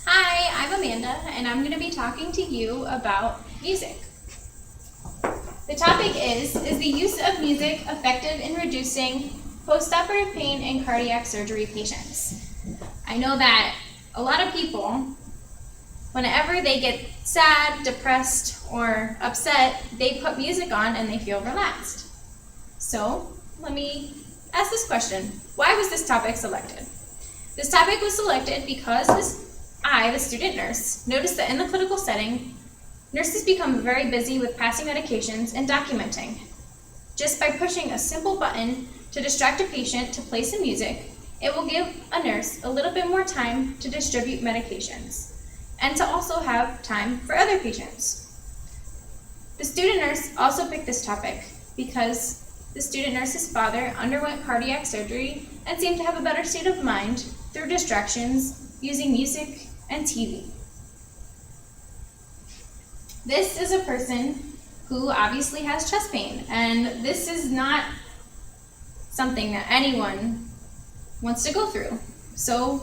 Hi, I'm Amanda, and I'm going to be talking to you about music. The topic is the use of music effective in reducing post-operative pain in cardiac surgery patients? I know that a lot of people, whenever they get sad, depressed, or upset, they put music on and they feel relaxed. So, let me ask this question. Why was this topic selected? This topic was selected because I, the student nurse, noticed that in the clinical setting, nurses become very busy with passing medications and documenting. Just by pushing a simple button to distract a patient to play some music, it will give a nurse a little bit more time to distribute medications and to also have time for other patients. The student nurse also picked this topic because the student nurse's father underwent cardiac surgery and seemed to have a better state of mind through distractions using music and TV. This is a person who obviously has chest pain, and this is not something that anyone wants to go through. So,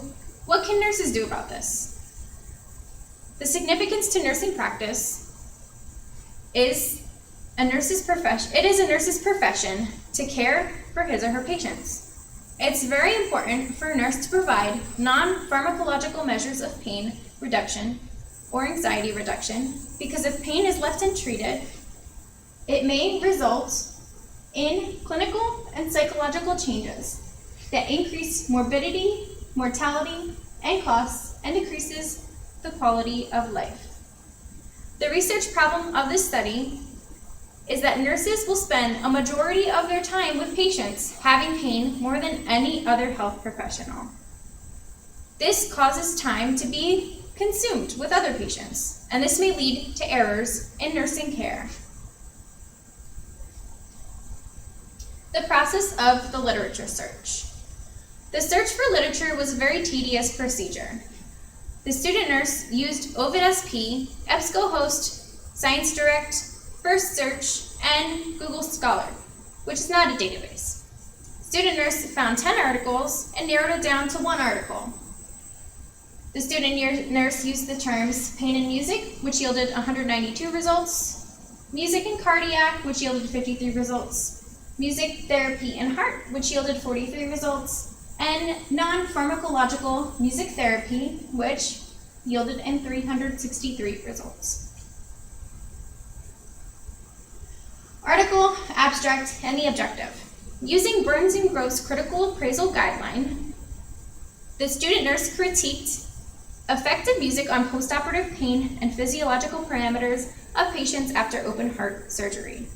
what can nurses do about this? The significance to nursing practice is a nurse's profession. It is a nurse's profession to care for his or her patients. It's very important for a nurse to provide non-pharmacological measures of pain reduction or anxiety reduction, because if pain is left untreated, it may result in clinical and psychological changes that increase morbidity, mortality, and costs, and decreases the quality of life. The research problem of this study is that nurses will spend a majority of their time with patients having pain more than any other health professional. This causes time to be consumed with other patients, and this may lead to errors in nursing care. The process of the literature search. The search for literature was a very tedious procedure. The student nurse used OvidSP, EBSCOhost, ScienceDirect, First Search, and Google Scholar, which is not a database. Student nurse found 10 articles and narrowed it down to one article. The student nurse used the terms pain and music, which yielded 192 results, music and cardiac, which yielded 53 results, music therapy and heart, which yielded 43 results, and non-pharmacological music therapy, which yielded in 363 results. Article, abstract, and the objective. Using Burns and Gross critical appraisal guideline, the student nurse critiqued effective music on postoperative pain and physiological parameters of patients after open heart surgery.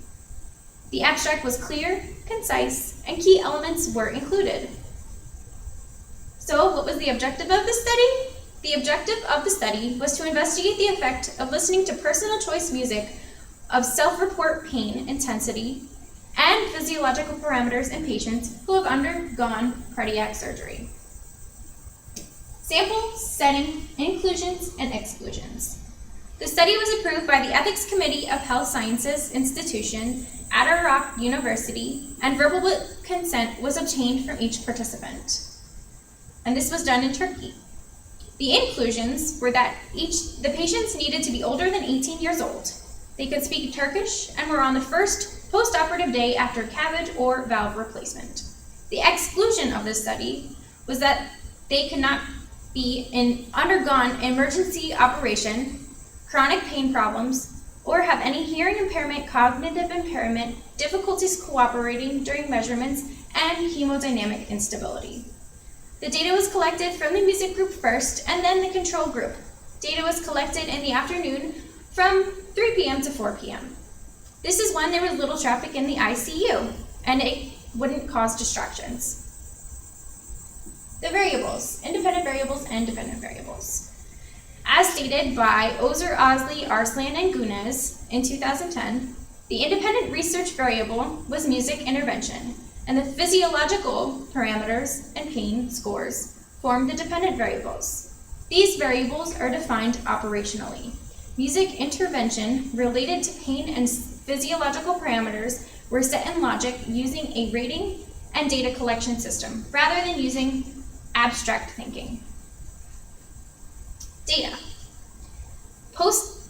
The abstract was clear, concise, and key elements were included. So, what was the objective of the study? The objective of the study was to investigate the effect of listening to personal choice music of self-report pain intensity and physiological parameters in patients who have undergone cardiac surgery. Sample, setting, inclusions, and exclusions. The study was approved by the Ethics Committee of Health Sciences Institution at Iraq University, and verbal consent was obtained from each participant. And this was done in Turkey. The inclusions were that the patients needed to be older than 18 years old. They could speak Turkish and were on the first post-operative day after CABG or valve replacement. The exclusion of this study was that they could not be undergone emergency operation, chronic pain problems, or have any hearing impairment, cognitive impairment, difficulties cooperating during measurements, and hemodynamic instability. The data was collected from the music group first and then the control group. Data was collected in the afternoon from 3 p.m. to 4 p.m. This is when there was little traffic in the ICU, and it wouldn't cause distractions. The variables, independent variables and dependent variables. As stated by Ozer, Osley, Arslan, and Gunes in 2010, the independent research variable was music intervention, and the physiological parameters and pain scores form the dependent variables. These variables are defined operationally. Music intervention related to pain and physiological parameters were set in logic using a rating and data collection system rather than using abstract thinking. Data.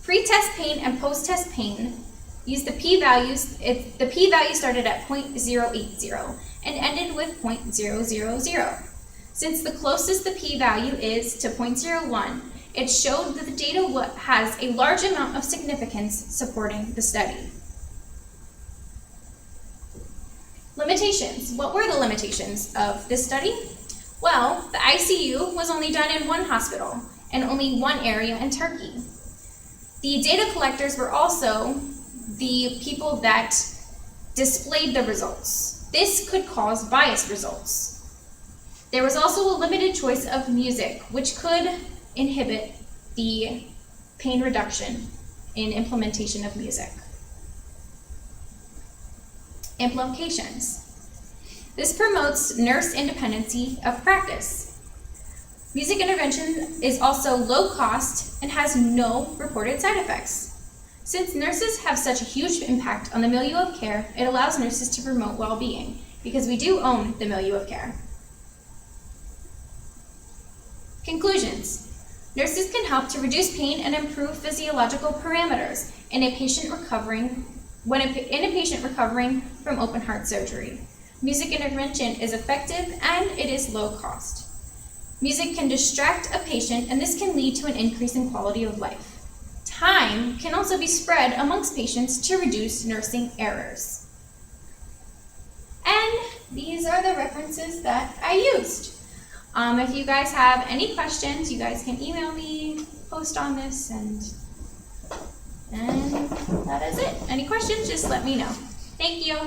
Pre-test pain and post-test pain use the p-values. If the p-value started at 0.080 and ended with 0.000. Since the closest the p-value is to 0.01, it showed that the data has a large amount of significance supporting the study. Limitations. What were the limitations of this study? Well, the ICU was only done in one hospital and only one area in Turkey. The data collectors were also the people that displayed the results. This could cause biased results. There was also a limited choice of music, which could inhibit the pain reduction in implementation of music. Implications. This promotes nurse independency of practice. Music intervention is also low cost and has no reported side effects. Since nurses have such a huge impact on the milieu of care, it allows nurses to promote well-being, because we do own the milieu of care. Conclusions. Nurses can help to reduce pain and improve physiological parameters in a patient recovering from open heart surgery. Music intervention is effective and it is low cost. Music can distract a patient, and this can lead to an increase in quality of life. Time can also be spread amongst patients to reduce nursing errors. And these are the references that I used. If you guys have any questions, you guys can email me, post on this, and that is it. Any questions, just let me know. Thank you.